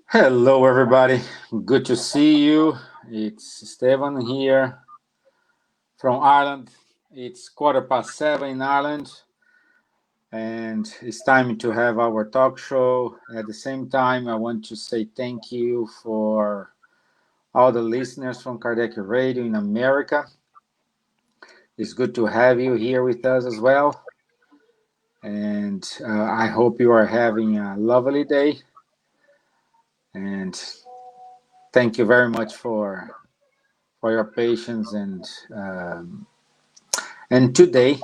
Hello, everybody. Good to see you. It's Stefan here from Ireland. It's 7:15 in Ireland, and it's time to have our talk show. At the same time, I want to say thank you for all the listeners from Kardec Radio in America. It's good to have you here with us as well. And I hope you are having a lovely day. And thank you very much for your patience and today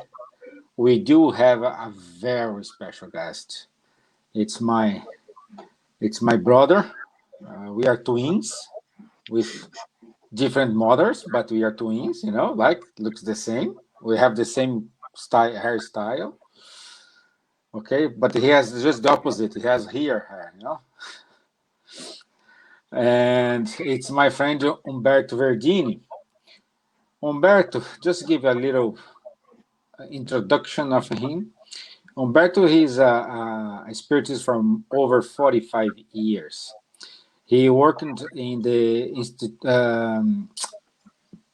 we do have a very special guest. It's my brother. We are twins with different mothers, but we are twins. Like looks the same. We have the same hairstyle. Okay, but he has just the opposite. He has here hair. And it's my friend Umberto Werdine. Umberto, just give a little introduction of him. Umberto, he's a spiritist from over 45 years. He worked in the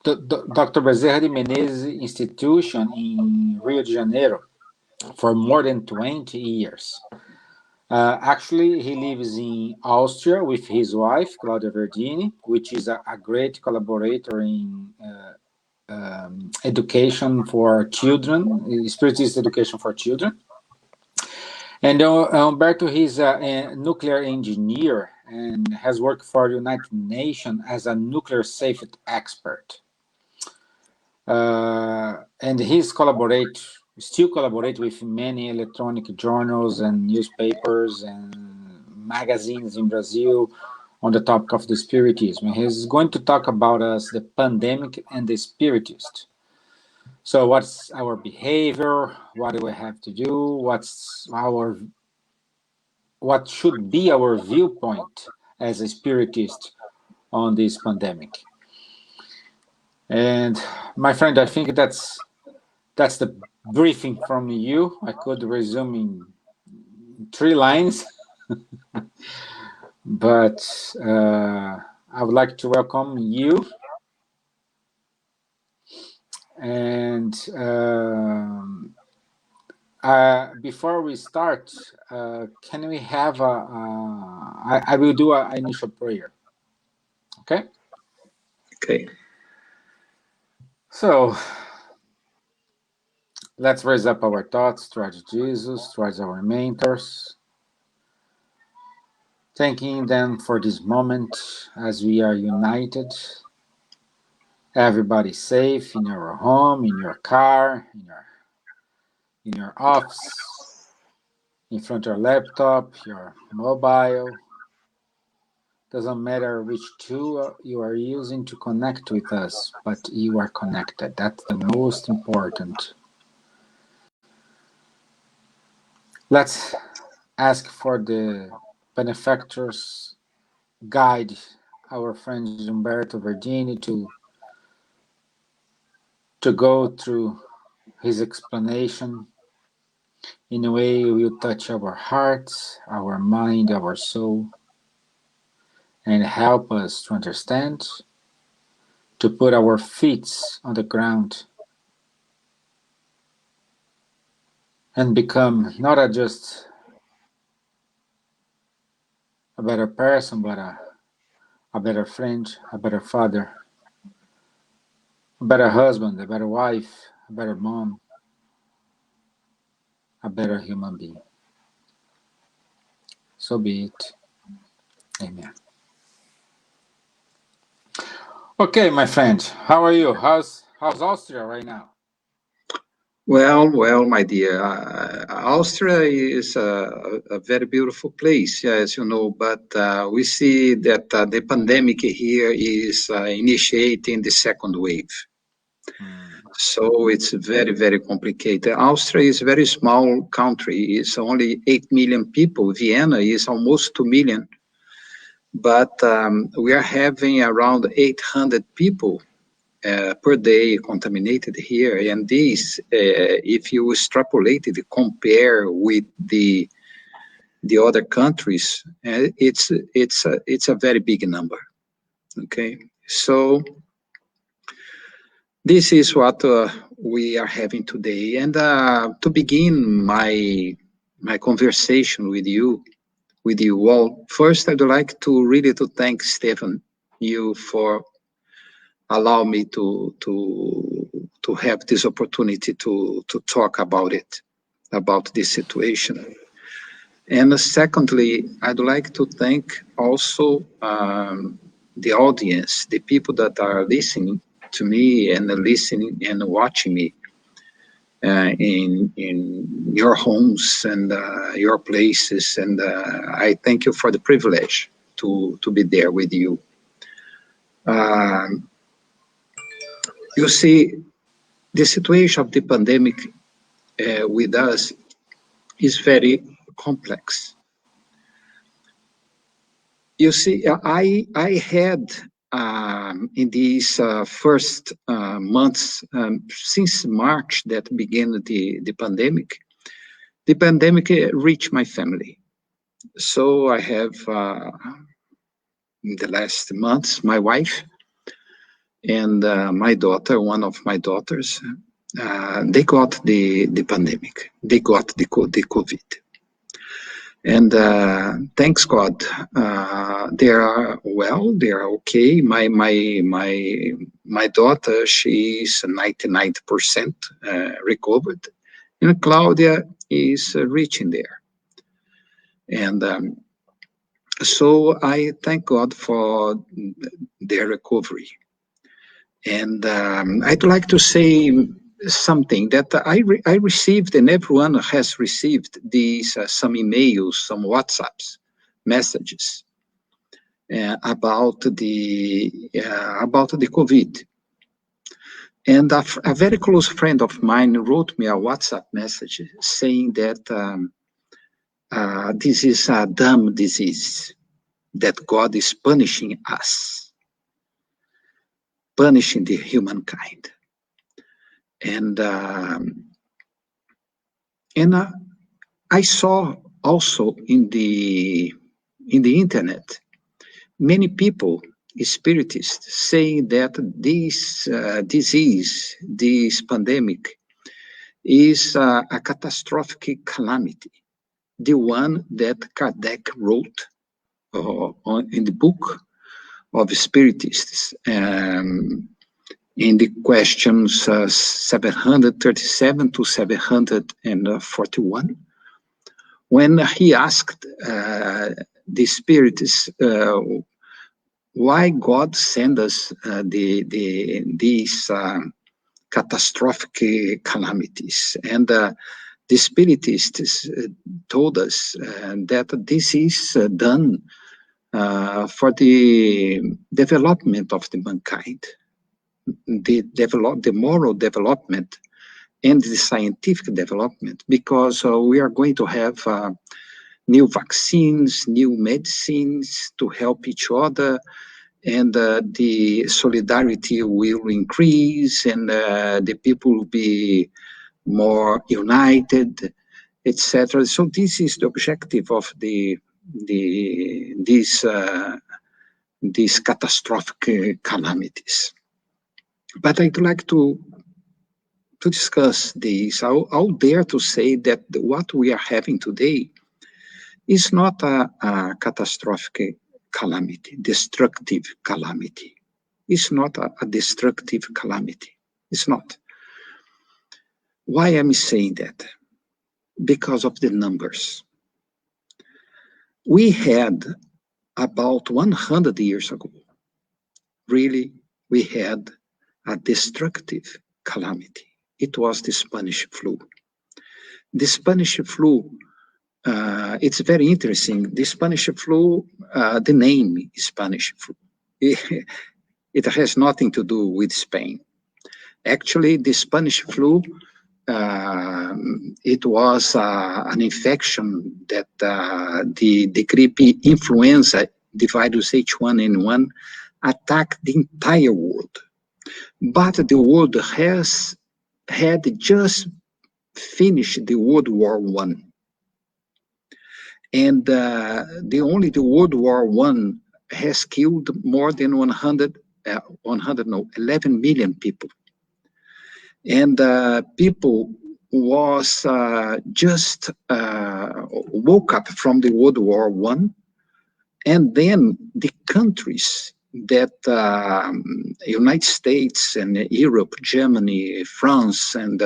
Dr. Bezerra de Menezes Institution in Rio de Janeiro for more than 20 years. Actually, he lives in Austria with his wife, Claudia Werdine, which is a great collaborator in education for children, spiritist education for children. And Umberto, he's a nuclear engineer and has worked for the United Nations as a nuclear safety expert. And he's still collaborate with many electronic journals and newspapers and magazines in Brazil on the topic of the Spiritism. He's going to talk about us, the pandemic and the Spiritist. So what's our behavior? What do we have to do? What should be our viewpoint as a spiritist on this pandemic? And my friend, I think that's the briefing from you. I could resume in 3 lines, but I would like to welcome you. And before we start, can we have I will do an initial prayer. Okay? Okay. So, let's raise up our thoughts towards Jesus, towards our mentors, thanking them for this moment as we are united. Everybody safe in your home, in your car, in your office, in front of your laptop, your mobile. Doesn't matter which tool you are using to connect with us, but you are connected. That's the most important. Let's ask for the benefactors, guide our friend Umberto Werdine to go through his explanation in a way it will touch our hearts, our mind, our soul, and help us to understand, to put our feet on the ground and become not just a better person, but a better friend, a better father, a better husband, a better wife, a better mom, a better human being. So be it. Amen. Okay, my friend, how are you? How's Austria right now? Well, my dear, Austria is a very beautiful place, as you know, but we see that the pandemic here is initiating the second wave. So it's very, very complicated. Austria is a very small country. It's only 8 million people. Vienna is almost 2 million. But we are having around 800 people per day contaminated here. And this, if you extrapolate it, compare with the the other countries, it's a very big number. Okay, so this is what we are having today. And to begin my conversation with you all, first I'd like to really to thank Stephen, you, for allow me to have this opportunity to talk about it, about this situation. And secondly, I'd like to thank also the audience, the people that are listening to me and listening and watching me in your homes and your places. And I thank you for the privilege to be there with you. You see, the situation of the pandemic with us is very complex. You see, I had in these first months, since March that began the pandemic reached my family. So I have, in the last months, my wife and my daughter, one of my daughters, they got the pandemic. They got the COVID. And thanks God, they are well. They are okay. My daughter, she's 99% recovered, and Claudia is reaching there. And so I thank God for their recovery. And I'd like to say something that I received, and everyone has received these some emails, some WhatsApps messages about the COVID. And a very close friend of mine wrote me a WhatsApp message saying that this is a dumb disease, that God is punishing us, punishing the humankind. And I saw also in the internet many people, spiritists, saying that this disease, this pandemic, is a catastrophic calamity, the one that Kardec wrote in the book of Spiritists. In the questions 737 to 741, when he asked the spiritists why God sent us these catastrophic calamities. And the spiritists told us that this is done for the development of the mankind, the moral development and the scientific development, because we are going to have new vaccines, new medicines to help each other, and the solidarity will increase, and the people will be more united, etc. So this is the objective of these catastrophic calamities. But I'd like to discuss this. I'll dare to say that what we are having today is not a catastrophic calamity, destructive calamity. It's not a destructive calamity. It's not. Why am I saying that? Because of the numbers. We had about 100 years ago, really, we had a destructive calamity. It was the Spanish flu. The Spanish flu, it's very interesting. The Spanish flu, the name is Spanish flu. It has nothing to do with Spain. Actually, the Spanish flu, it was an infection that the grippy influenza, the virus H1N1, attacked the entire world. But the world had just finished the World War I. And the World War One has killed more than 11 million people. And people was just woke up from the World War One, and then the countries that United States and Europe, Germany, France, and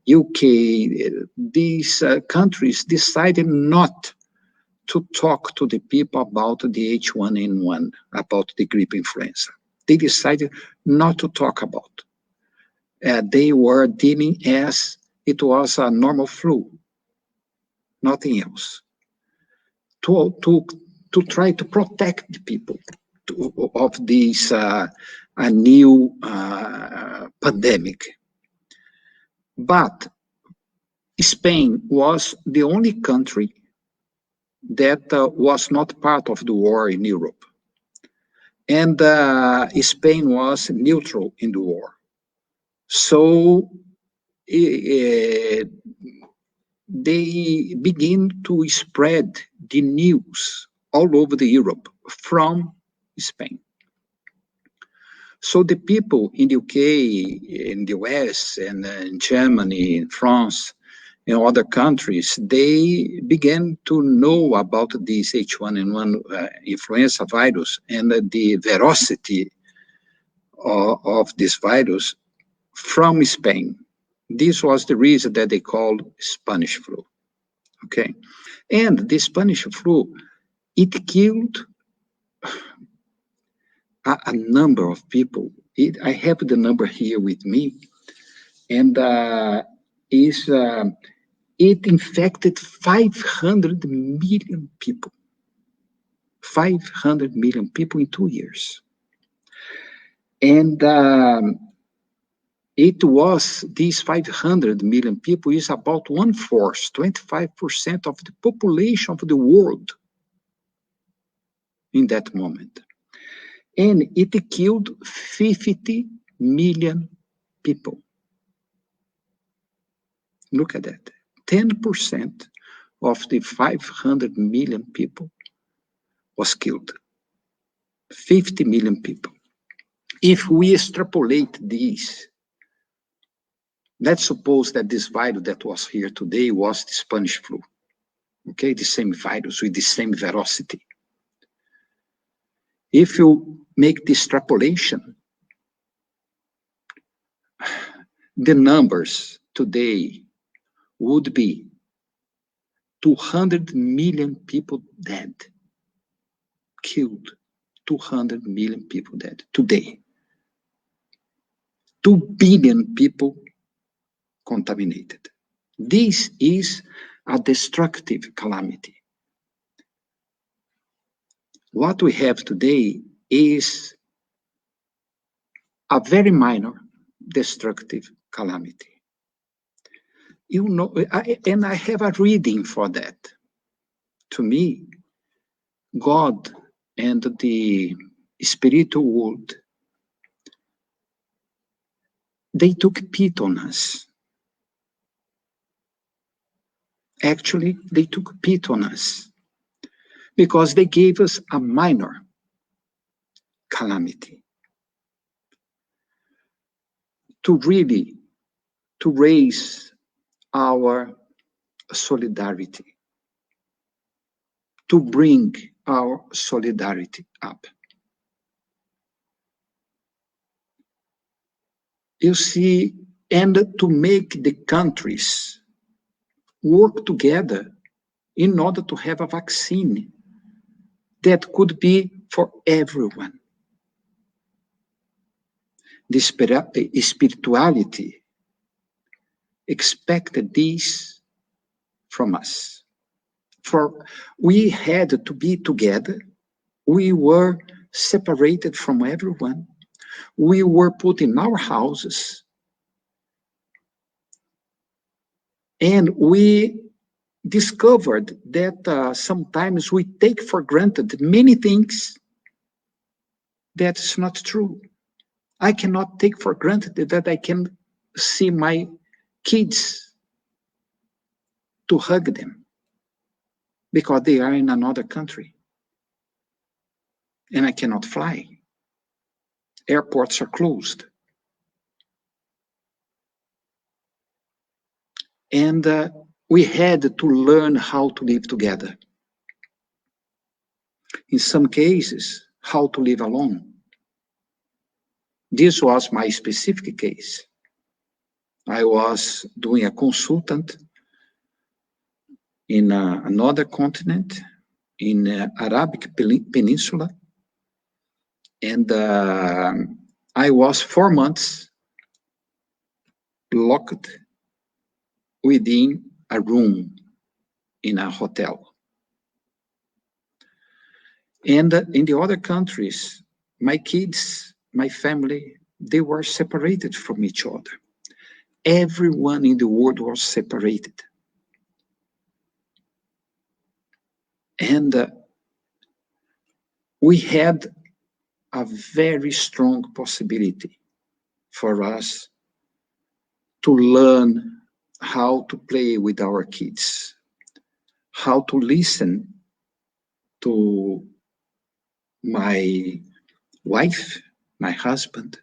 UK, these countries decided not to talk to the people about the H1N1, about the gripe influenza. They decided not to talk about. They were deeming as it was a normal flu, nothing else. To try to protect the people of this a new pandemic. But Spain was the only country that was not part of the war in Europe. And Spain was neutral in the war. So they begin to spread the news all over the Europe from Spain. So the people in the UK, in the US, and in Germany, in France, in other countries, they began to know about this H1N1 influenza virus and the veracity of this virus from Spain. This was the reason that they called Spanish flu. Okay, and the Spanish flu, it killed a number of people. I have the number here with me, and it infected 500 million people. 500 million people in 2 years. And it was, these 500 million people is about 1/4, 25% of the population of the world in that moment. And it killed 50 million people. Look at that. 10% of the 500 million people was killed. 50 million people. If we extrapolate this, let's suppose that this virus that was here today was the Spanish flu. Okay, the same virus with the same veracity. If you make the extrapolation, the numbers today would be 200 million people dead, killed, 200 million people dead today. 2 billion people contaminated. This is a destructive calamity. What we have today is a very minor destructive calamity. You know, and I have a reading for that. To me, God and the spiritual world, they took pity on us. Actually, they took pity on us because they gave us a minor calamity to really, to raise our solidarity, to bring our solidarity up. You see, and to make the countries work together in order to have a vaccine that could be for everyone. The spirituality expected this from us. For we had to be together. We were separated from everyone. We were put in our houses. And we discovered that sometimes we take for granted many things that's not true. I cannot take for granted that I can see my kids to hug them. because they are in another country and I cannot fly. Airports are closed. And we had to learn how to live together. In some cases, how to live alone. This was my specific case. I was doing a consultant in another continent, in Arabic Peninsula, and I was 4 months locked within a room in a hotel. And in the other countries, my kids, my family, they were separated from each other. Everyone in the world was separated. And we had a very strong possibility for us to learn how to play with our kids, how to listen to my wife, my husband,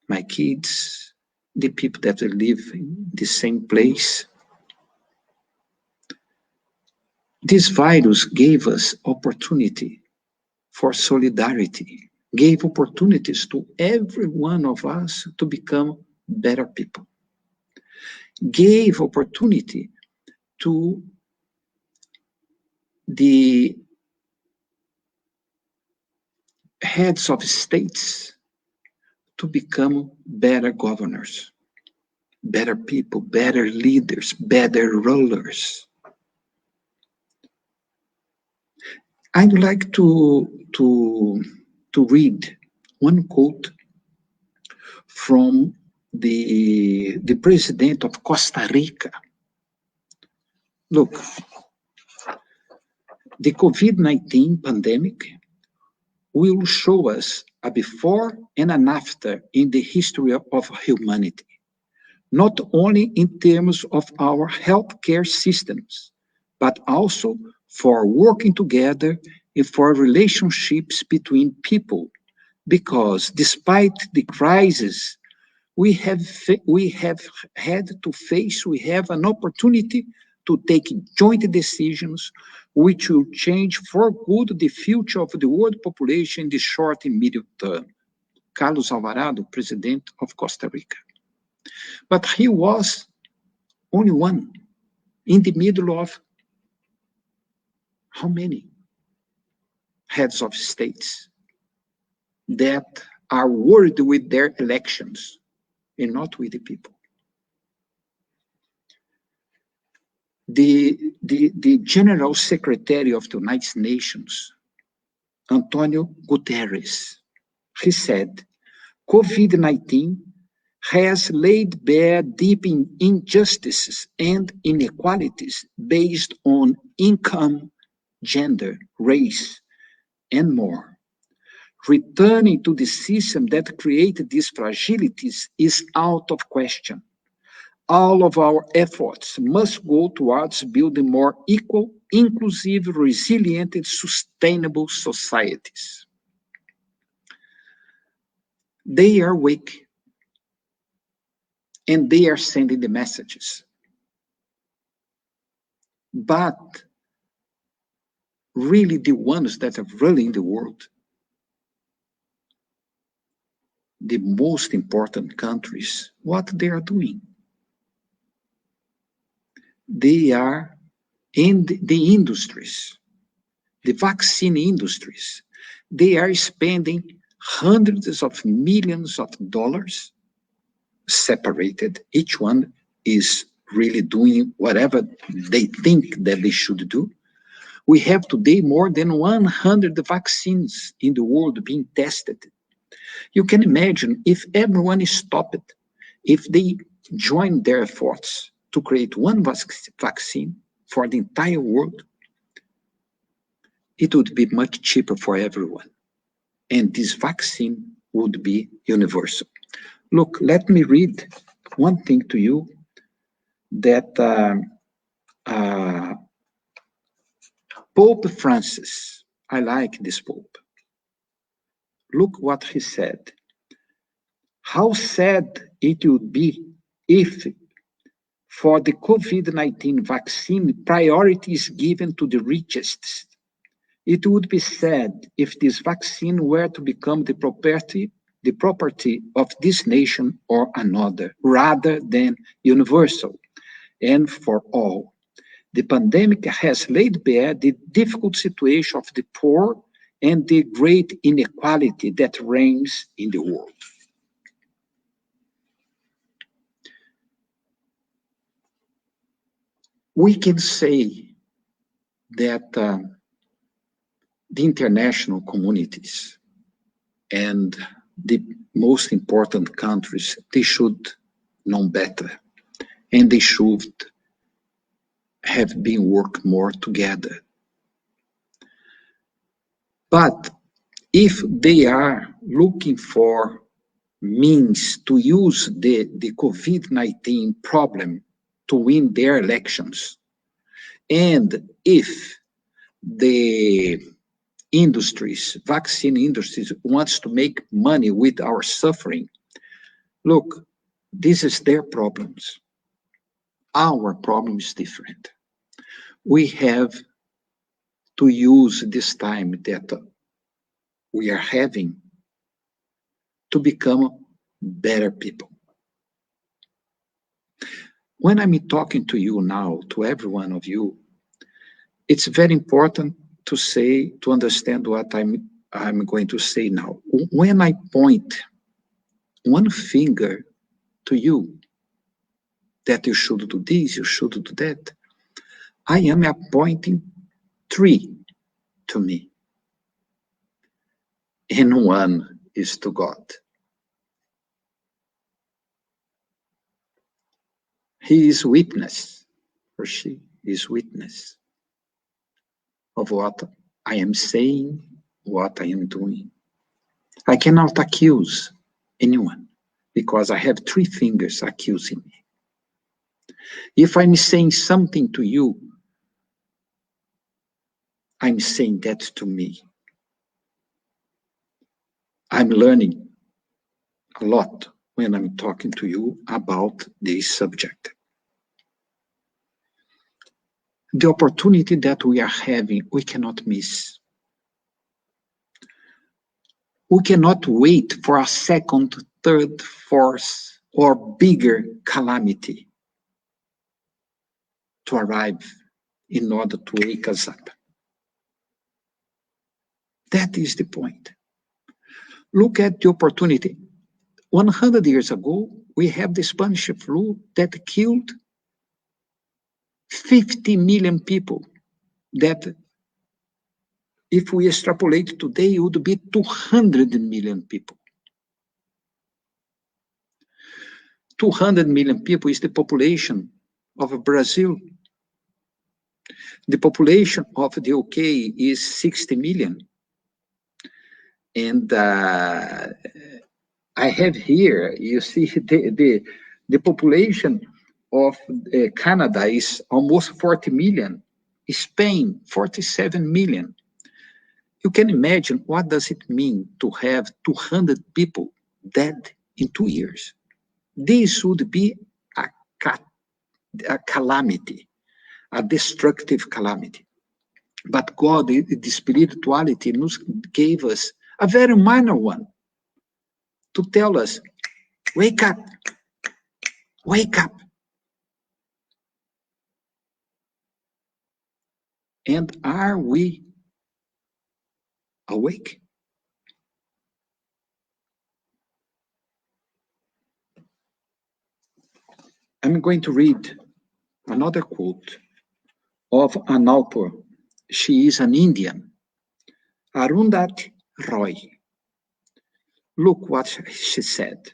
my kids, the people that live in the same place. This virus gave us opportunity for solidarity, gave opportunities to every one of us to become better people, gave opportunity to the heads of states to become better governors, better people, better leaders, better rulers. I'd like to read one quote from the president of Costa Rica. Look, the COVID-19 pandemic will show us a before and an after in the history of humanity, not only in terms of our healthcare systems, but also for working together and for relationships between people. Because despite the crisis we have had to face, we have an opportunity to take joint decisions which will change for good the future of the world population in the short and medium term. Carlos Alvarado, president of Costa Rica. But he was only one in the middle of how many heads of states that are worried with their elections and not with the people. The General Secretary of the United Nations, Antonio Guterres, he said, COVID-19 has laid bare deep injustices and inequalities based on income, gender, race, and more. Returning to the system that created these fragilities is out of question. All of our efforts must go towards building more equal, inclusive, resilient, and sustainable societies. They are weak, and they are sending the messages. But really the ones that are running the world, the most important countries, what they are doing? They are in the industries, the vaccine industries. They are spending hundreds of millions of dollars separated. Each one is really doing whatever they think that they should do. We have today more than 100 vaccines in the world being tested. You can imagine if everyone stopped, if they joined their efforts to create one vaccine for the entire world, it would be much cheaper for everyone. And this vaccine would be universal. Look, let me read one thing to you that Pope Francis, I like this Pope. Look what he said. How sad it would be if, for the COVID-19 vaccine, priority is given to the richest. It would be sad if this vaccine were to become the property of this nation or another, rather than universal and for all. The pandemic has laid bare the difficult situation of the poor and the great inequality that reigns in the world. We can say that the international communities and the most important countries, they should know better, and they should have been work more together. But if they are looking for means to use the COVID-19 problem to win their elections, and if the industries, vaccine industries, wants to make money with our suffering, look, this is their problems. Our problem is different. We have to use this time that we are having to become better people. When I'm talking to you now, to every one of you, it's very important to say, to understand what I'm going to say now. When I point one finger to you, that you should do this, you should do that, I am appointing 3 to me, and 1 is to God. He is witness, or she is witness of what I am saying, what I am doing. I cannot accuse anyone because I have 3 fingers accusing me. If I'm saying something to you, I'm saying that to me. I'm learning a lot when I'm talking to you about this subject. The opportunity that we are having, we cannot miss. We cannot wait for a second, third, fourth, or bigger calamity to arrive in order to wake us up. That is the point. Look at the opportunity. 100 years ago, we have the Spanish flu that killed 50 million people. That, if we extrapolate today, it would be 200 million people. 200 million people is the population of Brazil. The population of the UK is 60 million. And I have here, you see, the population of Canada is almost 40 million. Spain, 47 million. You can imagine what does it mean to have 200 people dead in 2 years. This would be a calamity, a destructive calamity. But God, the spirituality, gave us a very minor one to tell us, wake up, wake up. And are we awake? I'm going to read another quote of an author. She is an Indian, Arundhati Roy. Look what she said.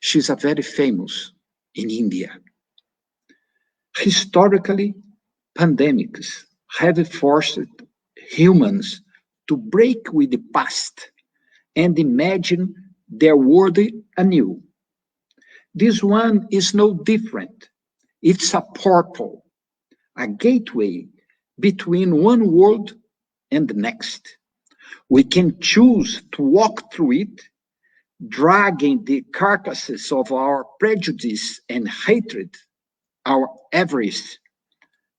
She's a very famous in India. Historically, pandemics have forced humans to break with the past and imagine their world anew. This one is no different. It's a portal, a gateway between one world and the next. We can choose to walk through it, dragging the carcasses of our prejudice and hatred, our avarice,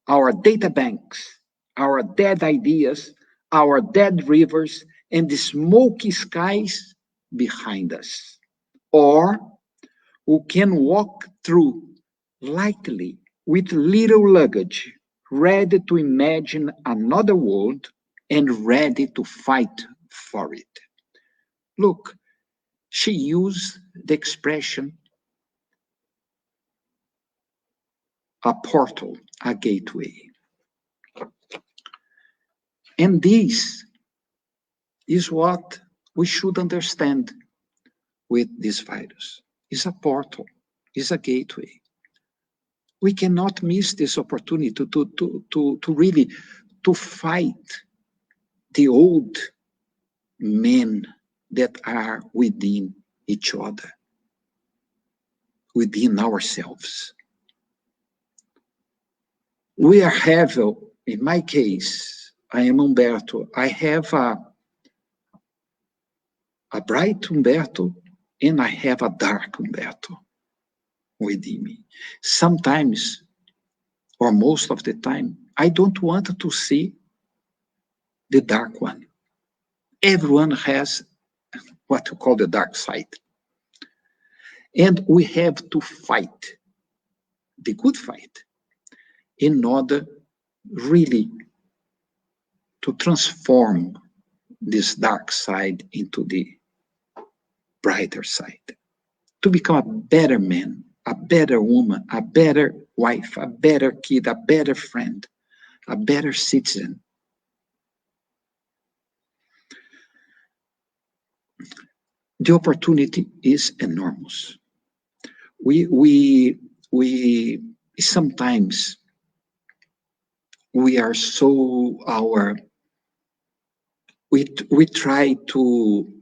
our data banks, our dead ideas, our dead rivers, and the smoky skies behind us. Or we can walk through lightly with little luggage, ready to imagine another world and ready to fight for it. Look, she used the expression a portal, a gateway. And this is what we should understand with this virus. It's a portal, it's a gateway. We cannot miss this opportunity to really to fight the old men that are within each other, within ourselves. We have, in my case, I am Humberto. I have a bright Humberto and I have a dark Humberto within me. Sometimes, or most of the time, I don't want to see the dark one. Everyone has what we call the dark side. And we have to fight the good fight in order really to transform this dark side into the brighter side, to become a better man, a better woman, a better wife, a better kid, a better friend, a better citizen. The opportunity is enormous. We sometimes we are so we try to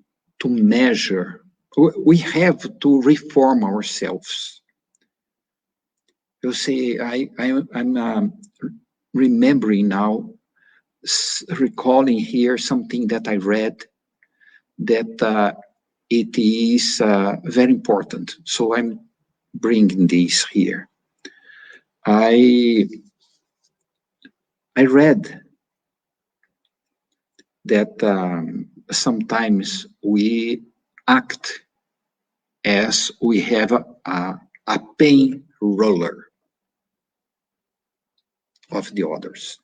measure. We have to reform ourselves. You see, I'm remembering now, recalling here something that I read that it is very important. So I'm bringing this here. I read that sometimes we act as we have a pain roller of the others.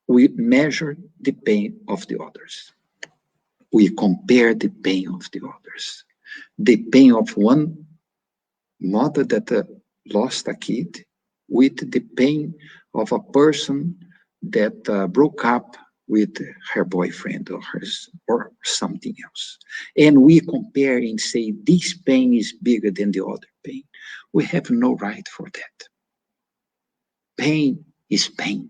We measure the pain of the others. We compare the pain of the others. The pain of one mother that lost a kid with the pain of a person that broke up with her boyfriend or something else. And we compare and say this pain is bigger than the other pain. We have no right for that. Pain is pain.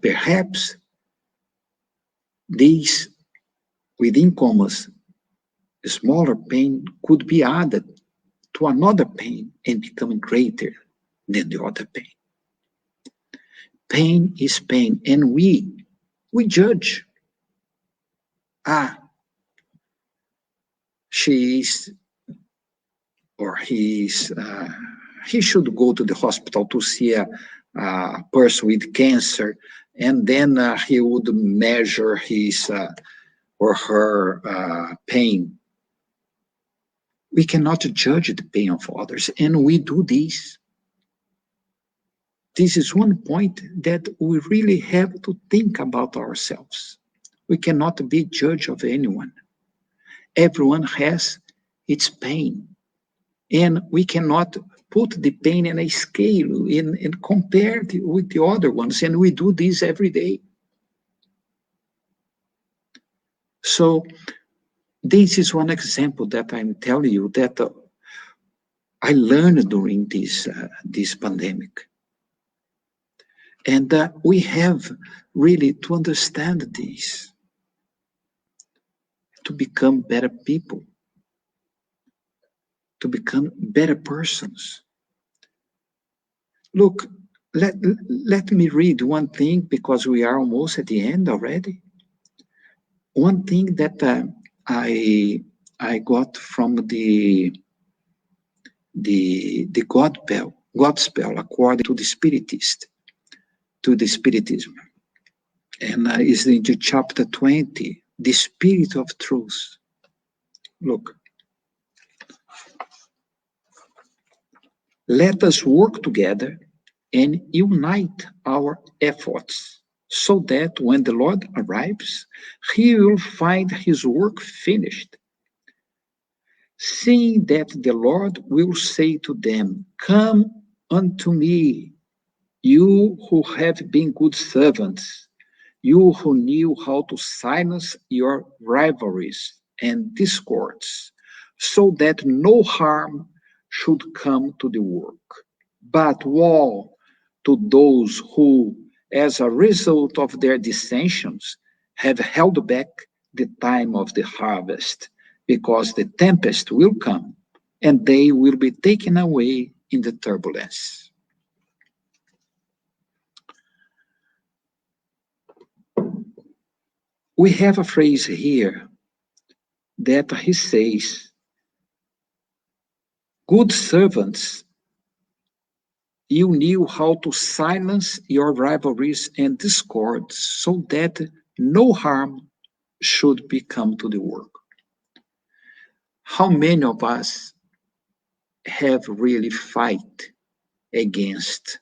Perhaps this, within commas, smaller pain could be added to another pain and become greater than the other pain. Pain is pain, and we judge. She is or he should go to the hospital to see a person with cancer, and then he would measure his or her pain. We cannot judge the pain of others, and we do this. This is one point that we really have to think about ourselves. We cannot be judge of anyone. Everyone has its pain, and we cannot put the pain in a scale and compare it with the other ones, and we do this every day. So this is one example that I'm telling you that I learned during this pandemic. And we have really to understand this, to become better people, to become better persons. Look, let me read one thing because we are almost at the end already. One thing that I got from the Godspell according to the Spiritist, to the Spiritism, and is in the chapter 20, the Spirit of Truth. Look, let us work together and unite our efforts so that when the Lord arrives, he will find his work finished. Seeing that the Lord will say to them, "Come unto me, you who have been good servants, you who knew how to silence your rivalries and discords, so that no harm should come to the work. But woe to those who, as a result of their dissensions, have held back the time of the harvest, because the tempest will come and they will be taken away in the turbulence." We have a phrase here that he says, "Good servants, you knew how to silence your rivalries and discords so that no harm should become to the work." How many of us have really fight against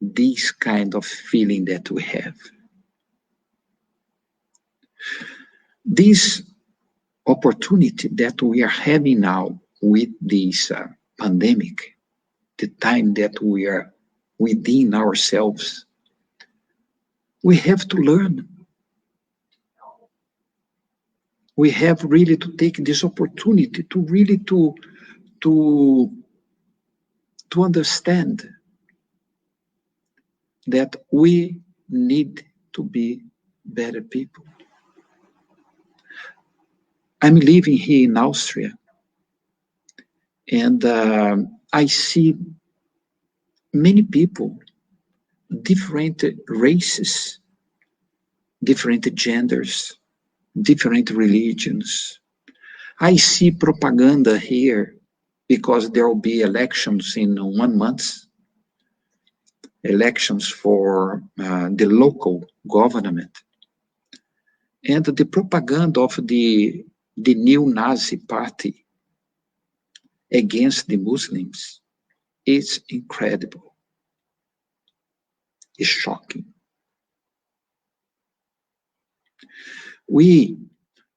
this kind of feeling that we have? This opportunity that we are having now with this pandemic, the time that we are within ourselves, we have to learn. We have really to take this opportunity to really to understand that we need to be better people. I'm living here in Austria, and I see many people, different races, different genders, different religions. I see propaganda here because there will be elections in 1 month, elections for the local government. And the propaganda of the neo-Nazi party against the Muslims is incredible. It's shocking. We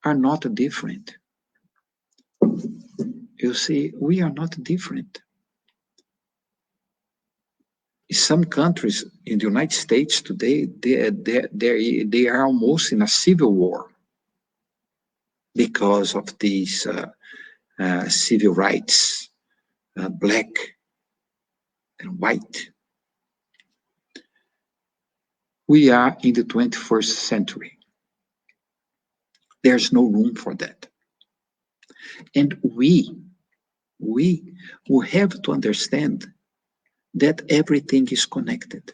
are not different. You see, we are not different. In some countries, in the United States today, they are almost in a civil war because of these civil rights, black and white. We are in the 21st century. There's no room for that. And we will have to understand that everything is connected.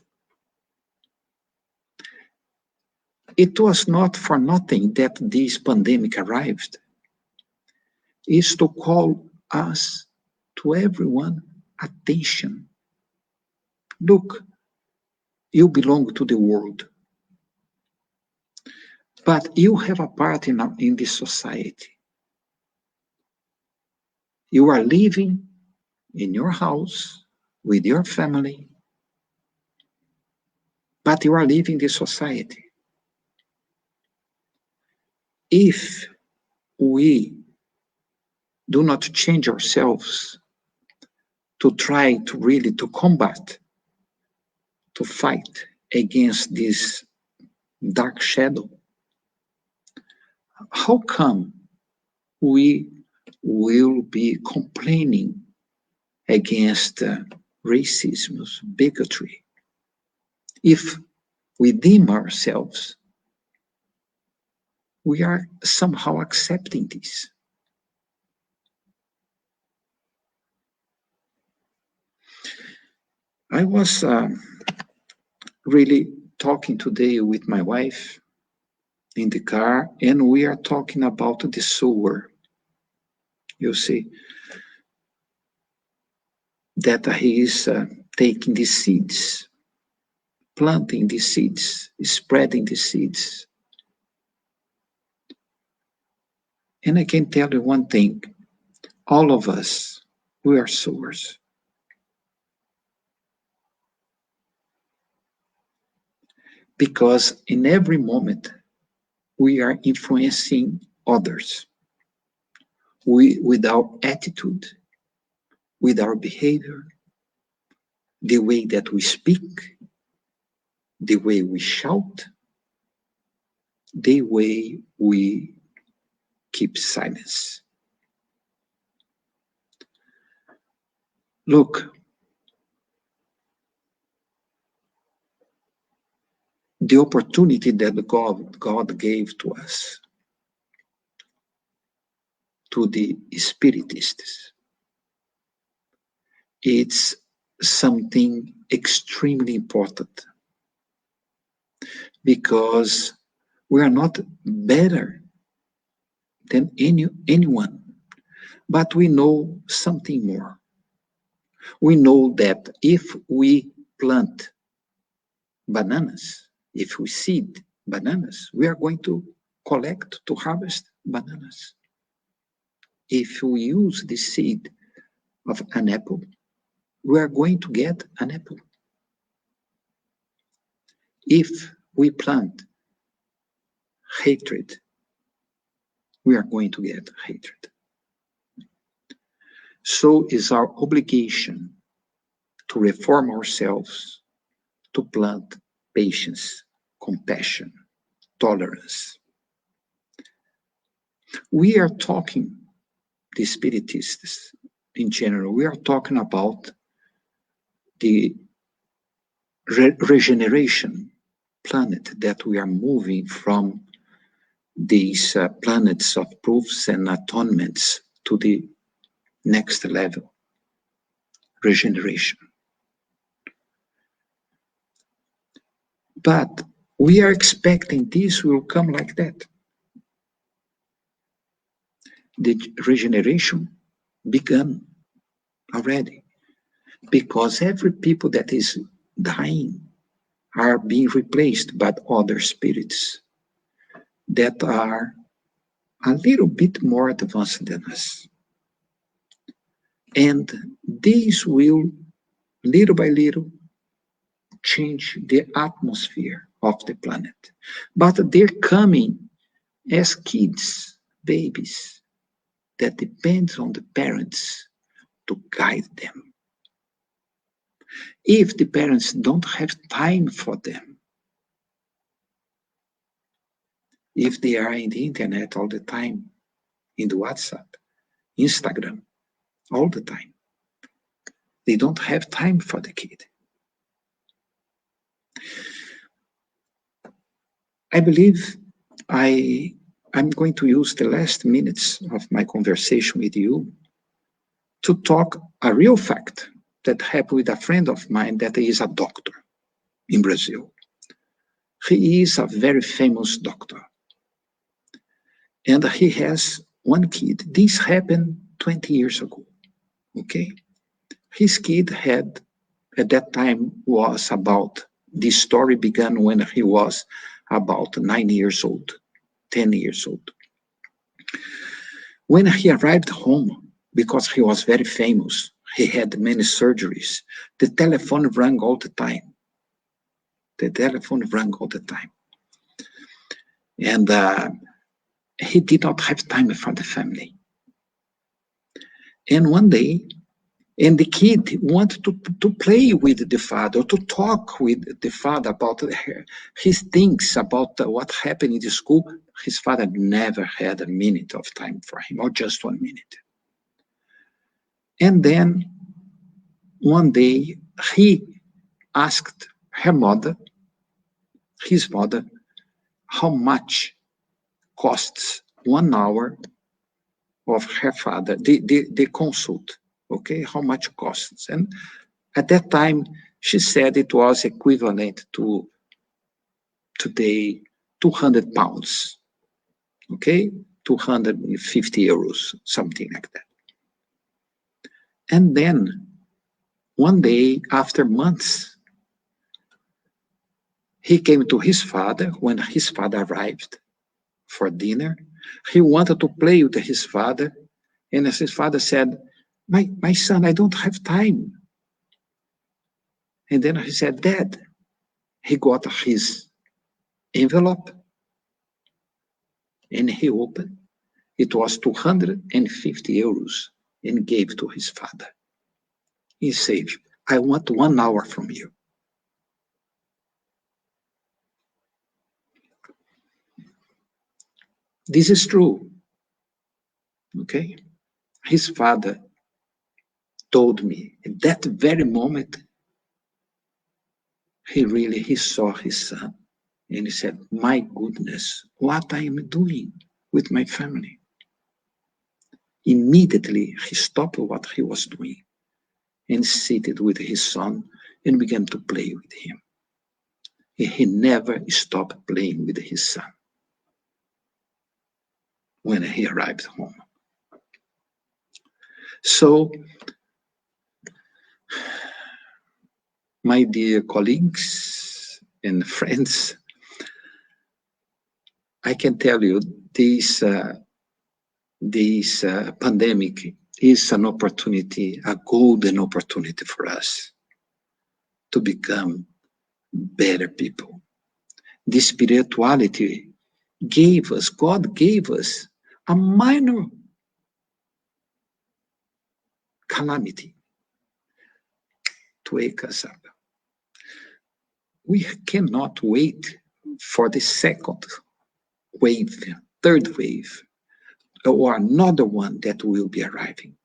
It was not for nothing that this pandemic arrived. It's to call us, to everyone, attention. Look, you belong to the world, but you have a part in this society. You are living in your house with your family, but you are living this society. If we do not change ourselves to try to really to combat, to fight against this dark shadow, how come we will be complaining against racism, bigotry, if within ourselves we are somehow accepting this? I was really talking today with my wife in the car, and we are talking about the sower. You see, that he is taking the seeds, planting the seeds, spreading the seeds. And I can tell you one thing, all of us, we are sowers. Because in every moment, we are influencing others. With our attitude, with our behavior, the way that we speak, the way we shout, the way we keep silence. Look, the opportunity that God gave to us, to the Spiritists, it's something extremely important, because we are not better than anyone, but we know something more. We know that if we plant bananas, if we seed bananas, we are going to collect, to harvest bananas. If we use the seed of an apple, we are going to get an apple. If we plant hatred, we are going to get hatred. So is our obligation to reform ourselves, to plant patience, compassion, tolerance. We are talking, the Spiritists in general, we are talking about the regeneration planet, that we are moving from these planets of proofs and atonements to the next level, regeneration. But we are expecting this will come like that. The regeneration began already, because every people that is dying are being replaced by other spirits that are a little bit more advanced than us. And these will, little by little, change the atmosphere of the planet. But they're coming as kids, babies, that depends on the parents to guide them. If the parents don't have time for them, if they are in the internet all the time, in the WhatsApp, Instagram, all the time, they don't have time for the kid. I believe I'm going to use the last minutes of my conversation with you to talk a real fact that happened with a friend of mine that is a doctor in Brazil. He is a very famous doctor. And he has one kid. This happened 20 years ago, okay? His kid had, at that time, was about, this story began when he was about 9 years old, 10 years old. When he arrived home, because he was very famous, he had many surgeries, the telephone rang all the time. The telephone rang all the time. And he did not have time for the family. And one day, and the kid wanted to play with the father, to talk with the father about his things, about what happened in the school. His father never had a minute of time for him, or just 1 minute. And then one day he asked her mother, his mother, how much costs 1 hour of her father, the consult, okay, how much costs. And at that time, She said it was equivalent to today 200 pounds, okay? 250 euros, something like that. And then one day, after months, he came to his father. When his father arrived for dinner, he wanted to play with his father. And as his father said, my son, I don't have time. And then he said, Dad, he got his envelope and he opened. It was 250 euros and gave to his father. He said, I want 1 hour from you. This is true. Okay? His father told me at that very moment, he saw his son and he said, my goodness, what I am doing with my family. Immediately, he stopped what he was doing and seated with his son and began to play with him. He never stopped playing with his son when he arrived home. So, my dear colleagues and friends, I can tell you this pandemic is an opportunity, a golden opportunity for us to become better people. The spirituality gave us, God gave us a minor calamity to wake us up. We cannot wait for the second wave, third wave, or another one that will be arriving.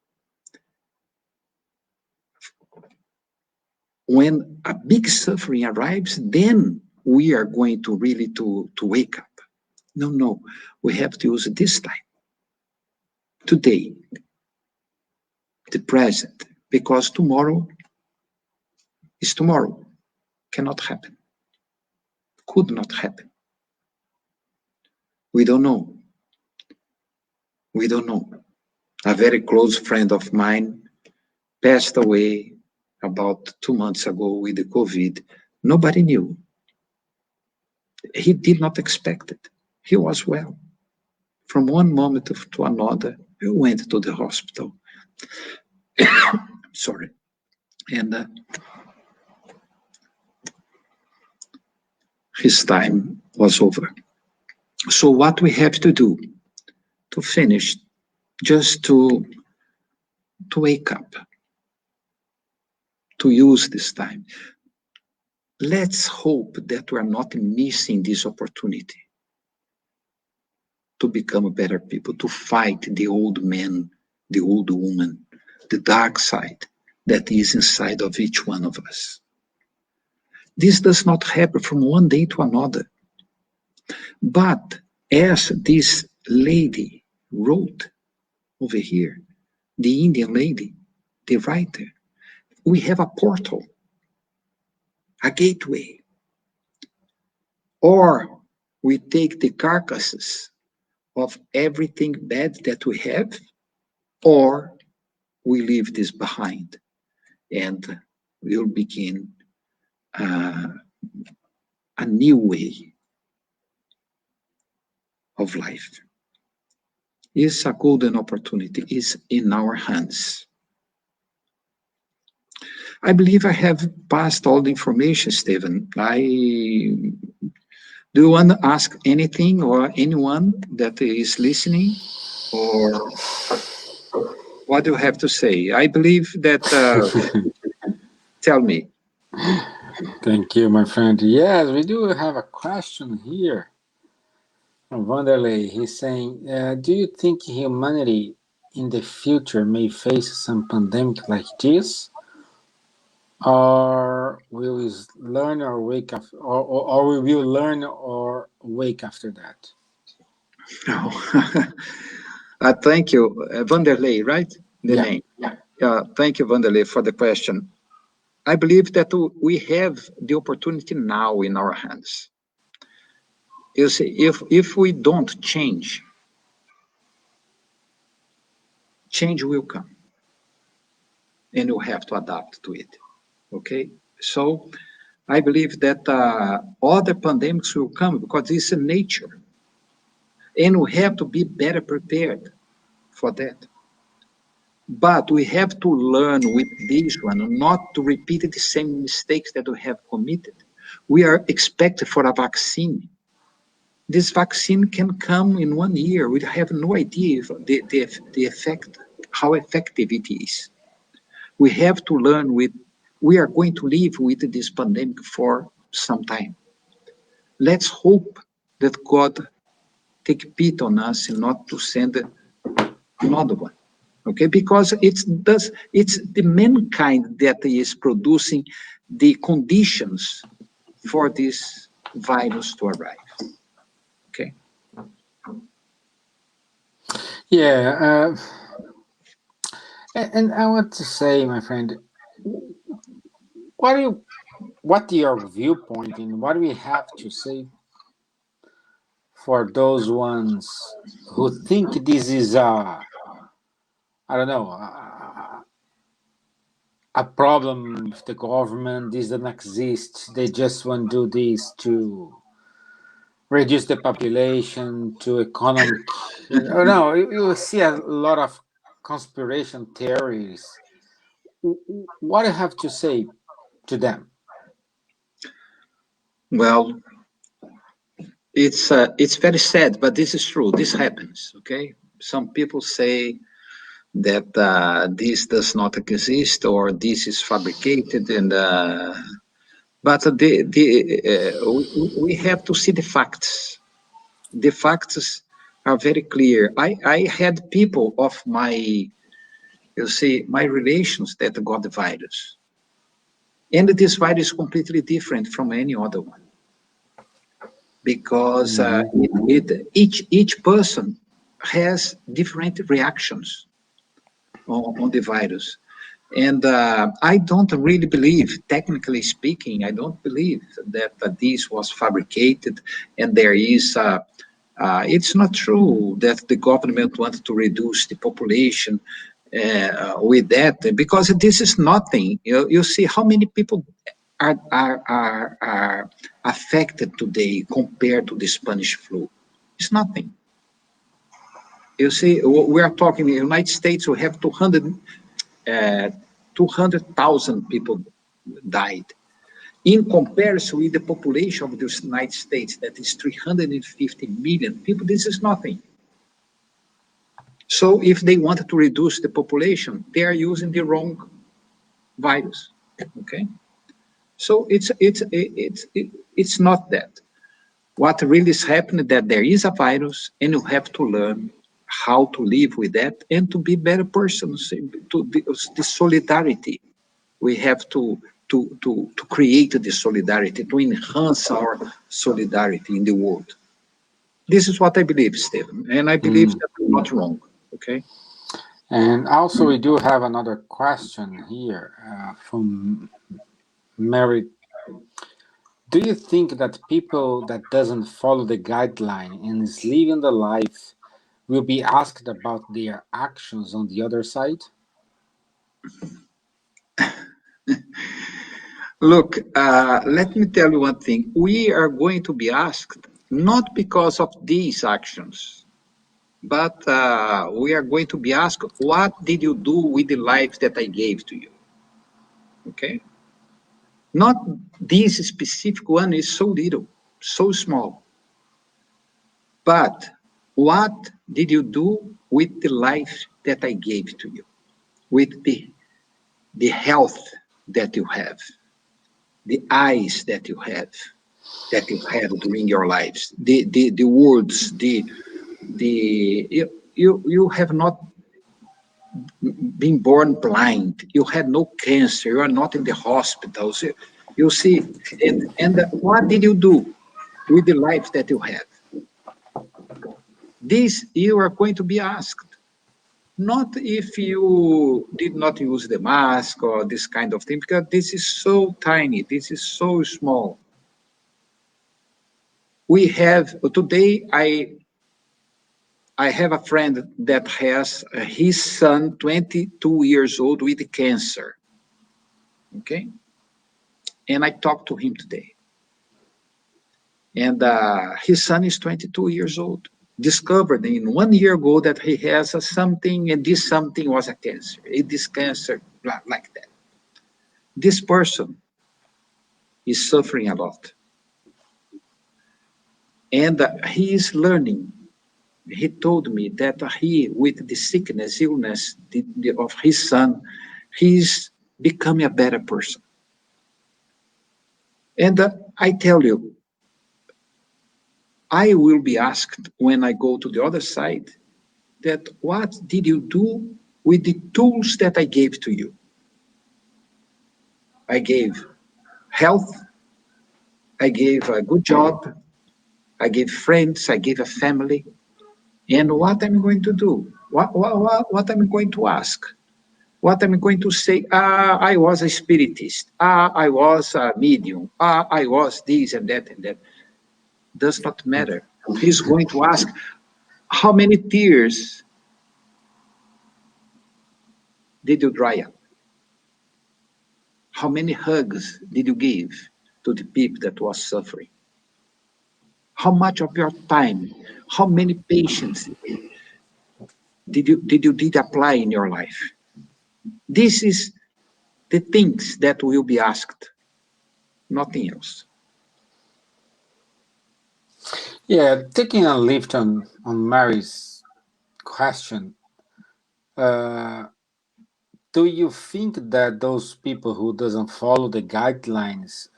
When a big suffering arrives, then we are going to really to wake up. No, we have to use this time, today, the present, because tomorrow is tomorrow, cannot happen, could not happen. We don't know. We don't know. A very close friend of mine passed away about 2 months ago with the COVID. Nobody knew. He did not expect it. He was well. From one moment to another, he went to the hospital. Sorry. And his time was over. So what we have to do to finish, just to wake up, to use this time. Let's hope that we're not missing this opportunity to become better people, to fight the old man, the old woman, the dark side that is inside of each one of us. This does not happen from one day to another. But as this lady wrote over here, the Indian lady, the writer, we have a portal, a gateway. Or we take the carcasses of everything bad that we have, or we leave this behind and we'll begin a new way of life. It's a golden opportunity, is in our hands. I believe I have passed all the information, Stephen. Do you want to ask anything or anyone that is listening, or what do you have to say? I believe that, tell me. Thank you, my friend. Yes, we do have a question here from Wanderley. He's saying, do you think humanity in the future may face some pandemic like this? Or will we learn or wake up, or we will learn or wake after that? No. Thank you, Wanderley, right? The name. Yeah. Thank you, Wanderley, for the question. I believe that we have the opportunity now in our hands. You see, if we don't change, change will come, and you have to adapt to it. Okay, so I believe that other pandemics will come because it's in nature, and we have to be better prepared for that. But we have to learn with this one not to repeat the same mistakes that we have committed. We are expected for a vaccine. This vaccine can come in 1 year. We have no idea if the effect, how effective it is. We have to learn with, we are going to live with this pandemic for some time. Let's hope that God take pity on us and not to send another one. Okay, because it's the mankind that is producing the conditions for this virus to arrive. Okay. Yeah, and I want to say, my friend, what your viewpoint and what do we have to say for those ones who think this is I don't know, a problem with the government? This doesn't exist. They just want to do this to reduce the population, to economic. Oh no, you see a lot of conspiration theories. What do you have to say to them? Well, it's very sad, but this is true. This happens. Okay. Some people say that this does not exist or this is fabricated, and but we have to see the facts. The facts are very clear. I had people of my, you see, my relations that got the virus, and this virus is completely different from any other one because each person has different reactions on the virus. And I don't really believe, technically speaking, I don't believe that this was fabricated and there is, it's not true that the government wanted to reduce the population with that, because this is nothing. You see how many people are affected today compared to the Spanish flu. It's nothing. You see, we are talking in the United States, we have 200,000 people died. In comparison with the population of the United States, that is 350 million people, this is nothing. So if they wanted to reduce the population, they are using the wrong virus. Okay, so it's not that. What really is happening that there is a virus, and you have to learn how to live with that and to be better persons. To the solidarity, we have to create the solidarity, to enhance our solidarity in the world. This is what I believe, Stephen, and I believe that I'm not wrong. Okay. And also, we do have another question here from Mary. Do you think that people that doesn't follow the guideline and is living the life will be asked about their actions on the other side? Look, let me tell you one thing. We are going to be asked not because of these actions, but we are going to be asked, what did you do with the life that I gave to you? Okay? Not this specific one is so little, so small. But what did you do with the life that I gave to you? With the health that you have, the eyes that you have during your lives, the words, you have not been born blind, you had no cancer, you are not in the hospitals. You see, and what did you do with the life that you have? This you are going to be asked. Not if you did not use the mask or this kind of thing, because this is so tiny, this is so small. We have, today, I have a friend that has his son, 22 years old, with cancer. Okay? And I talked to him today. And his son is 22 years old. Discovered in 1 year ago that he has something, and this something was a cancer. This cancer, like that. This person is suffering a lot. And he is learning. He told me that he, with the sickness, illness of his son, he's becoming a better person. And I tell you, I will be asked when I go to the other side that what did you do with the tools that I gave to you? I gave health, I gave a good job, I gave friends, I gave a family. And what I'm going to do? What I'm going to ask? What I'm going to say? I was a spiritist. I was a medium. I was this and that and that. Does not matter. He's going to ask, how many tears did you dry up? How many hugs did you give to the people that was suffering? How much of your time, how many patients did apply in your life? This is the things that will be asked, nothing else. Yeah, taking a lift on Mary's question, do you think that those people who doesn't follow the guidelines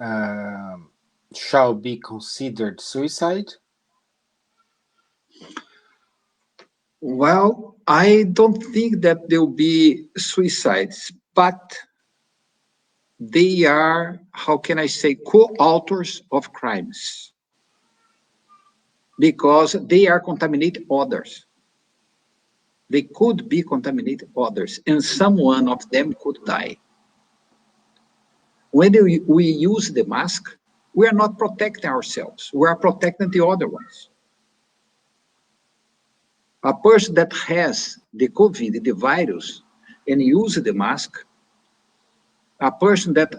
shall be considered suicide? Well, I don't think that there will be suicides, but they are, how can I say, co-authors of crimes because they are contaminating others. They could be contaminating others, and someone of them could die. When we use the mask, we are not protecting ourselves. We are protecting the other ones. A person that has the COVID, the virus, and uses the mask, a person that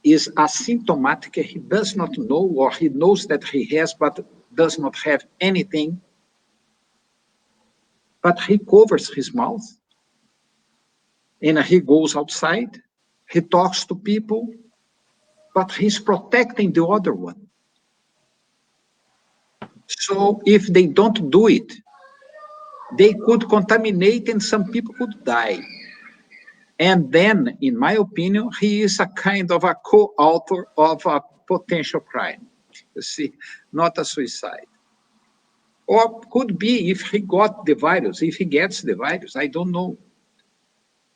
is asymptomatic, he does not know, or he knows that he has, but does not have anything, but he covers his mouth, and he goes outside, he talks to people, but he's protecting the other one. So if they don't do it, they could contaminate and some people could die. And then, in my opinion, he is a kind of a co-author of a potential crime, you see, not a suicide. Or could be if he got the virus, if he gets the virus, I don't know.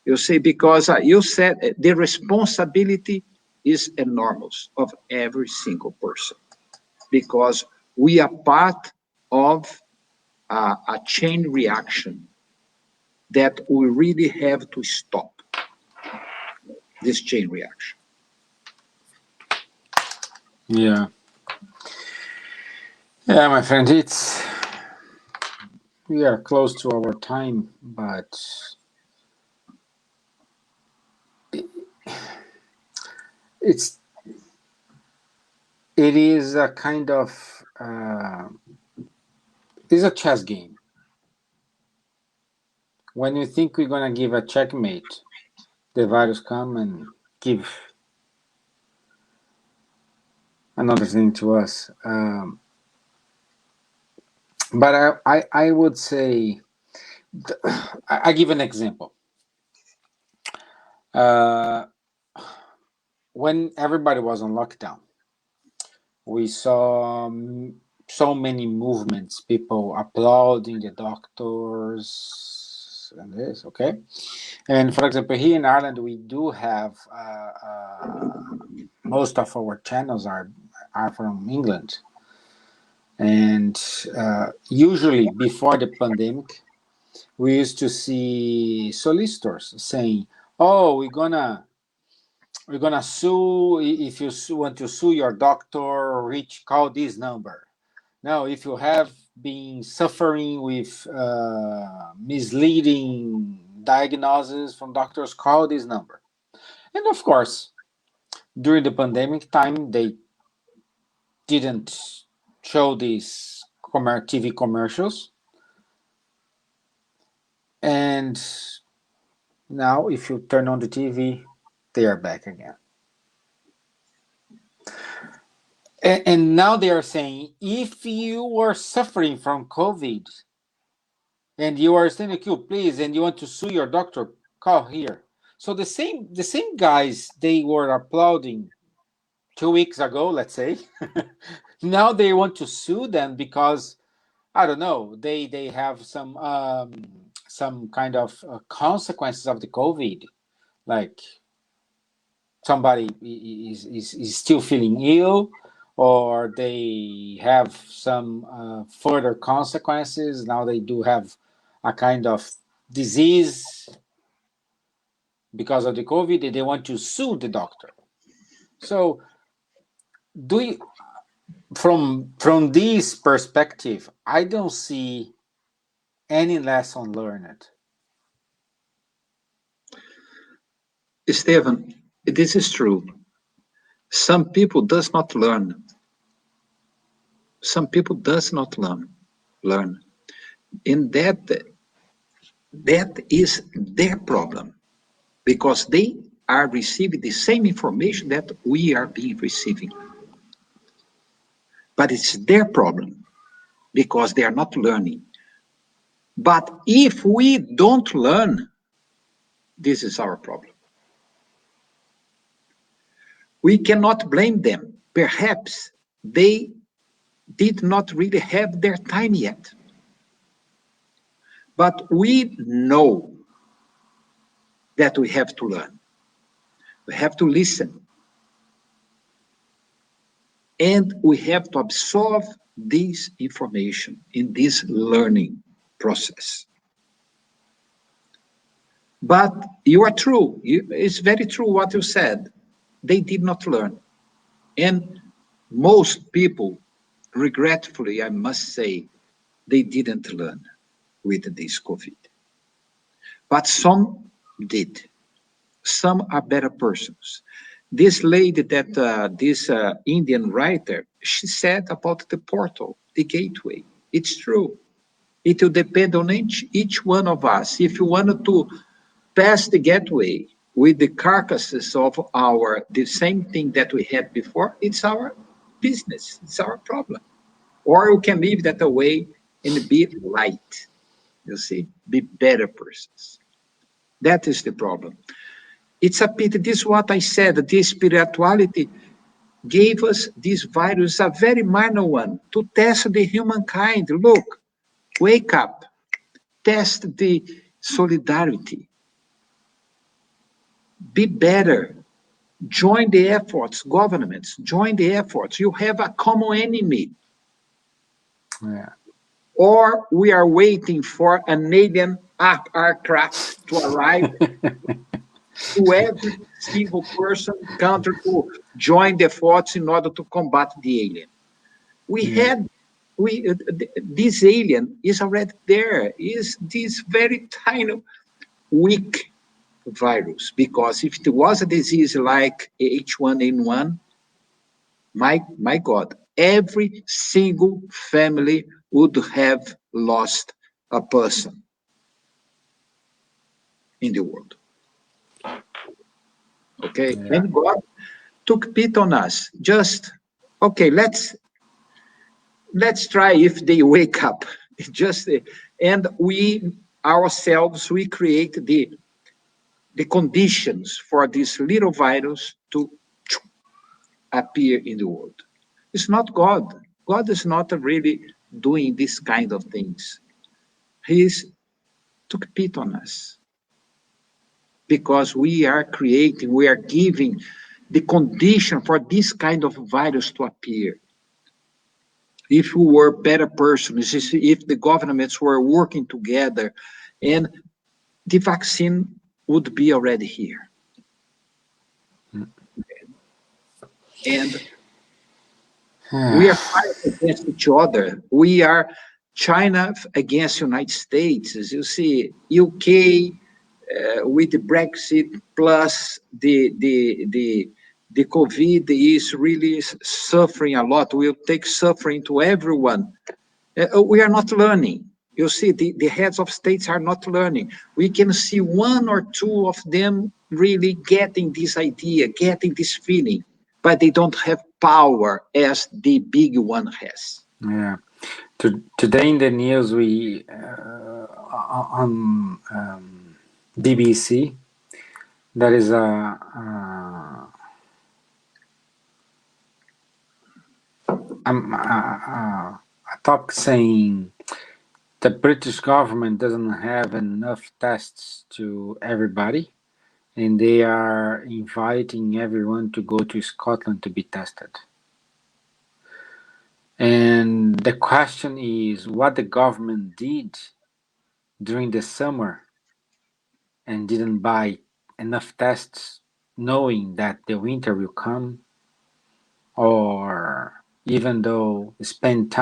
You see, because you said the responsibility is enormous of every single person, because we are part of a chain reaction that we really have to stop this chain reaction. Yeah. Yeah, my friend, we are close to our time, but it is a kind of it's a chess game. When you think we're gonna give a checkmate, the virus come and give another thing to us. But I would say, I give an example. When everybody was on lockdown, we saw so many movements, people applauding the doctors and this, okay? And for example, here in Ireland, we do have most of our channels are from England. And usually before the pandemic, We used to see solicitors saying, "Oh, we're gonna sue. If you want to sue your doctor, call this number." Now, if you have been suffering with misleading diagnoses from doctors, call this number. And of course, during the pandemic time, they didn't show these TV commercials. And now, if you turn on the TV, they are back again. And now they are saying, if you are suffering from COVID and you are standing queue, please, and you want to sue your doctor, call here. So the same guys they were applauding 2 weeks ago, let's say, now they want to sue them because I don't know, they have some kind of consequences of the COVID, like somebody is still feeling ill, or they have some further consequences. Now they do have a kind of disease because of the COVID, and they want to sue the doctor. So, do you, from this perspective, I don't see any lesson learned. Esteban, this is true. Some people does not learn. Some people does not learn. And that is their problem, because they are receiving the same information that we are being receiving. But it's their problem because they are not learning. But if we don't learn, this is our problem. We cannot blame them. Perhaps they did not really have their time yet. But we know that we have to learn. We have to listen. And we have to absorb this information in this learning process. But you are true. It's very true what you said. They did not learn. And most people, regretfully, I must say, they didn't learn with this COVID. But some did. Some are better persons. This lady this Indian writer, she said about the portal, the gateway. It's true. It will depend on each one of us. If you wanted to pass the gateway with the carcasses of the same thing that we had before, it's our business. It's our problem. Or you can leave that away and be light. You see, be better persons. That is the problem. It's a pity. This is what I said. This spirituality gave us this virus, a very minor one, to test the humankind. Look, wake up, test the solidarity, be better, join the efforts, governments, join the efforts. You have a common enemy. Yeah. Or we are waiting for an alien aircraft to arrive to every single person, country to join the efforts in order to combat the alien. This alien is already there, is this very tiny, weak virus, because if it was a disease like H1N1, my God, every single family would have lost a person in the world. Okay, yeah. And God took pity on us. Just, okay, let's try if they wake up. Just, and we ourselves, we create the conditions for this little virus to appear in the world. It's not God. God is not really doing this kind of things. He took pity on us because we are creating, we are giving the condition for this kind of virus to appear. If we were better persons, if the governments were working together and the vaccine would be already here. And we are fighting against each other. We are China against United States. As you see, UK with the Brexit plus the COVID is really suffering a lot. Will take suffering to everyone. We are not learning. You see, the heads of states are not learning. We can see one or two of them really getting this idea, getting this feeling, but they don't have power as the big one has. Yeah. Today in the news, we on BBC, there is a topic saying the British government doesn't have enough tests to everybody, and they are inviting everyone to go to Scotland to be tested. And the question is what the government did during the summer and didn't buy enough tests knowing that the winter will come, or even though spend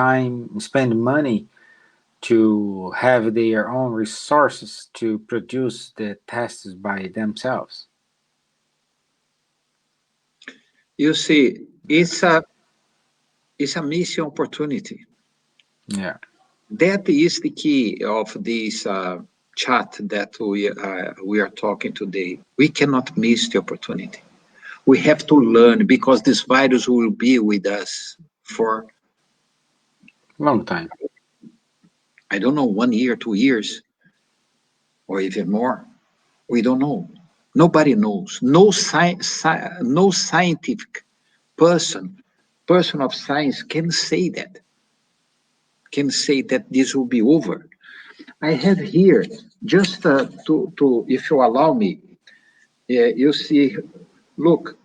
money to have their own resources to produce the tests by themselves. You see, it's a missing opportunity. Yeah. That is the key of this chat that we are talking today. We cannot miss the opportunity. We have to learn because this virus will be with us for Long time. I don't know, 1 year, 2 years, or even more. We don't know. Nobody knows. No scientific person of science can say that. Can say that this will be over. I have here just to if you allow me, you see, look,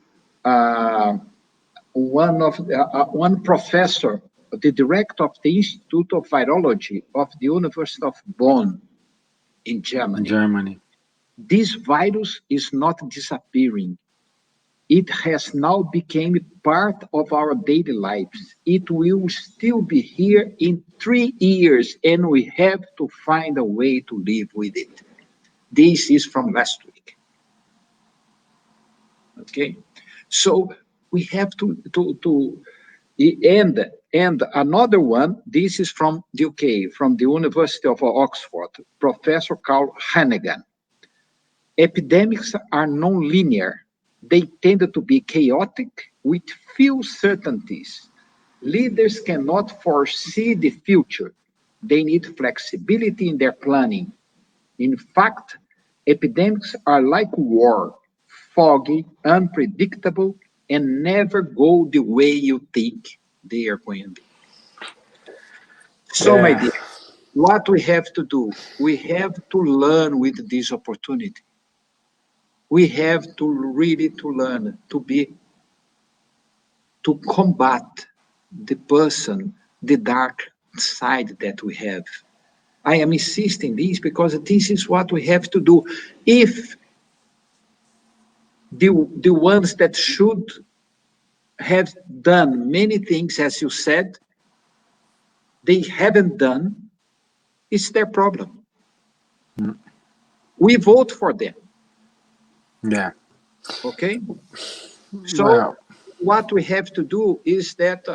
one professor, the director of the Institute of Virology of the University of Bonn in Germany. This virus is not disappearing. It has now become part of our daily lives. It will still be here in 3 years, and we have to find a way to live with it. This is from last week. Okay, so we have to and another one. This is from the UK, from the University of Oxford, Professor Carl Hannigan. Epidemics are non-linear. They tend to be chaotic with few certainties. Leaders cannot foresee the future. They need flexibility in their planning. In fact, epidemics are like war, foggy, unpredictable, and never go the way you think they are going to be. So, my dear, what we have to do, we have to learn with this opportunity. We have to really to learn to combat the person, the dark side that we have. I am insisting this because this is what we have to do. If the ones that should have done many things, as you said, they haven't done, it's their problem. We vote for them. Yeah. Okay? So what we have to do is that,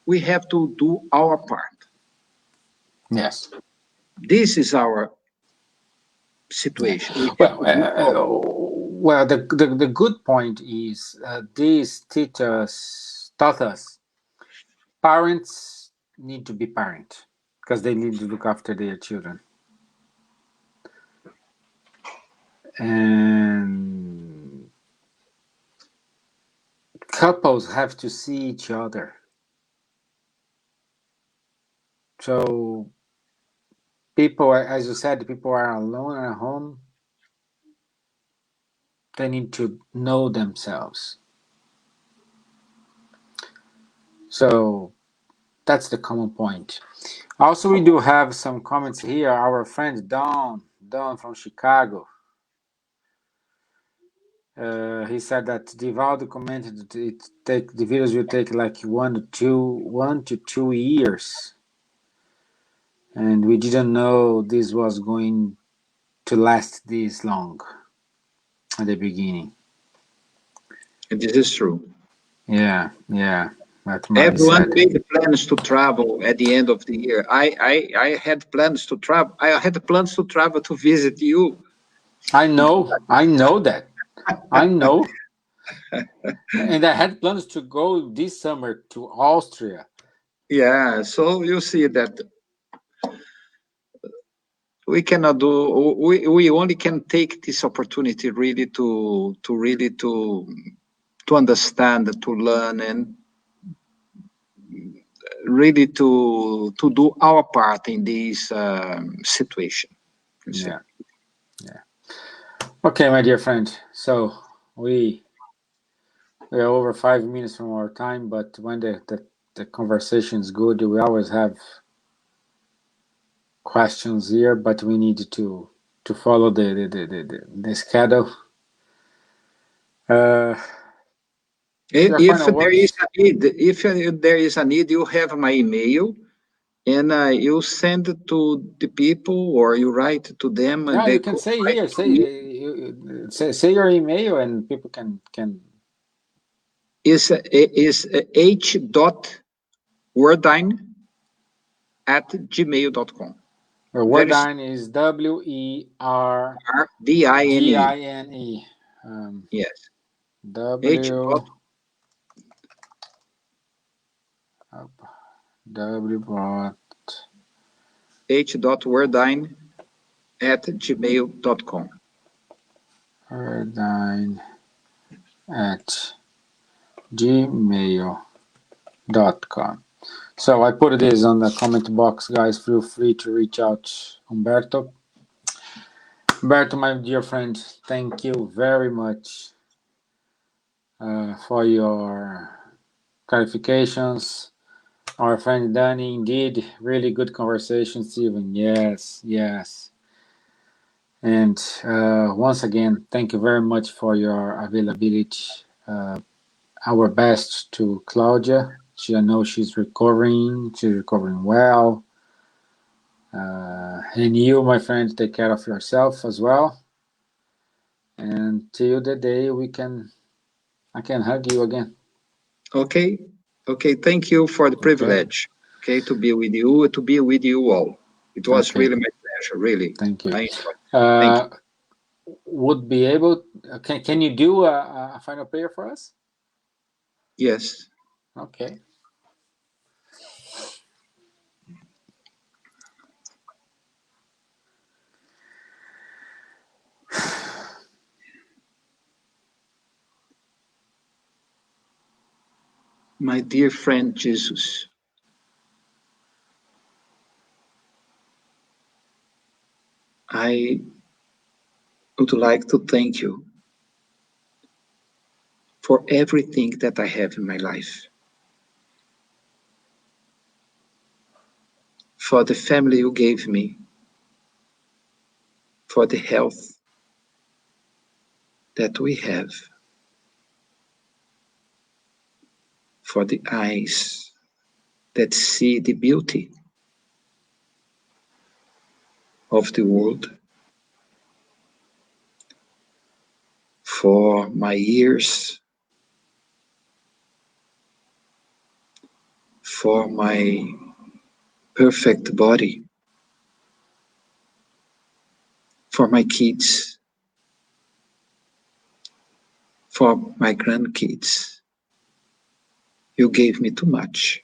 we have to do our part. Yes. This is our situation. Well, the good point is these teachers taught us parents need to be parents because they need to look after their children. And couples have to see each other. So people, as you said, people are alone at home. They need to know themselves. So that's the common point. Also, we do have some comments here. Our friend Don from Chicago. He said that Divaldo commented that the videos will take like 1 to 2 years, and we didn't know this was going to last this long at the beginning. This is true. Yeah. That's Everyone said. made plans to travel at the end of the year. I had plans to travel. I had plans to travel to visit you. I know that. I know. And I had plans to go this summer to Austria. Yeah, so you see that we cannot do. We only can take this opportunity really to understand, to learn, and really to do our part in this situation. Yeah. Okay, my dear friend. So we are over 5 minutes from our time, but when the conversation is good, we always have questions here, but we need to follow the schedule. If there is a need, you have my email, and you send it to the people, or you write to them, and Yeah, they you can say here, say your email, and people can. Is h.werdine@gmail.com. Werdine is Dine. Werdine. Yes. H. W W H.werdine@gmail.com. Werdine at gmail.com. So I put this on the comment box, guys. Feel free to reach out, Humberto. Humberto, my dear friend, thank you very much for your clarifications. Our friend Danny, indeed, really good conversation, Stephen. Yes. And once again, thank you very much for your availability. Our best to Claudia. I know she's recovering. She's recovering well. And you, my friend, take care of yourself as well. And till the day I can hug you again. Okay. Thank you for the privilege. Okay, to be with you all. It was really my pleasure. Really. Thank you. I enjoyed. Thank you. Would be able? Can you do a final prayer for us? Yes. Okay. My dear friend Jesus, I would like to thank you for everything that I have in my life, for the family you gave me, for the health that we have, for the eyes that see the beauty of the world, for my ears, for my perfect body, for my kids, for my grandkids. You gave me too much.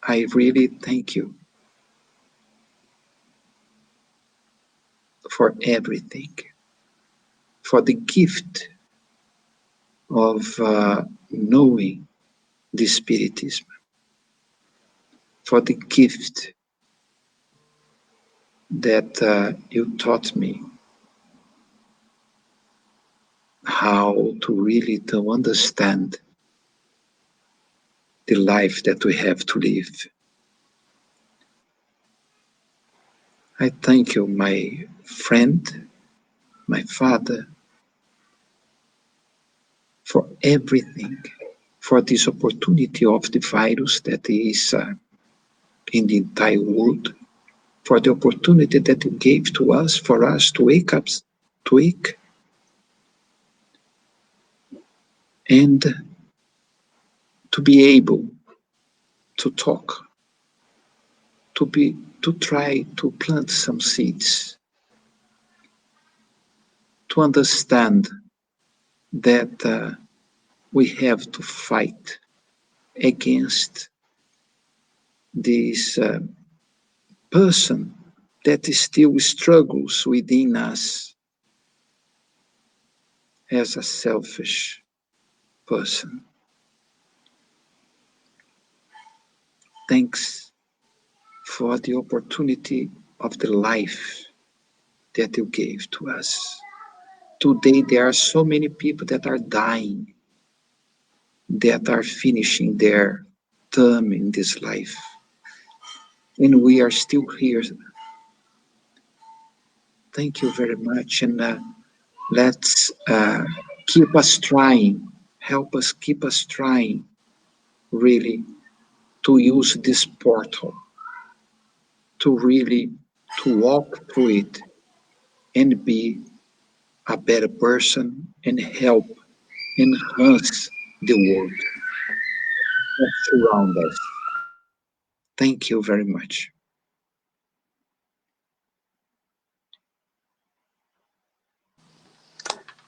I really thank you for everything, for the gift of knowing the Spiritism, for the gift that you taught me how to really to understand the life that we have to live. I thank you, my friend, my father, for everything, for this opportunity of the virus that is in the entire world, for the opportunity that you gave to us, for us to wake up, to wake, and to be able to talk, to try to plant some seeds, to understand that we have to fight against this person that still struggles within us as a selfish person. Thanks for the opportunity of the life that you gave to us. Today, there are so many people that are dying, that are finishing their term in this life. And we are still here. Thank you very much. And let's keep us trying. Help us keep us trying, really, to use this portal, to really to walk through it and be a better person and help enhance the world that surrounds us. Thank you very much.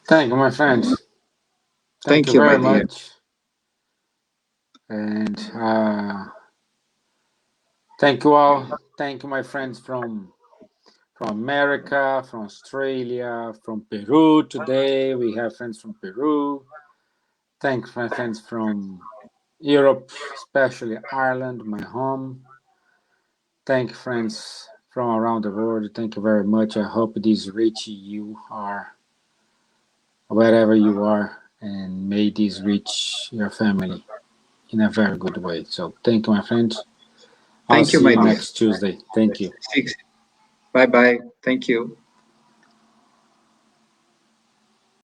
Thank you, my friend. Thank Thank you you, my very dear. much. And thank you all. Thank you, my friends from America, from Australia, from Peru today. We have friends from Peru. Thanks, my friends from Europe, especially Ireland, my home. Thank you, friends from around the world. Thank you very much. I hope this reach you are wherever you are, and may this reach your family in a very good way. So thank you, my friends. I'll Thank you, see my you dear. next Tuesday. Thank you. Bye bye. Thank you.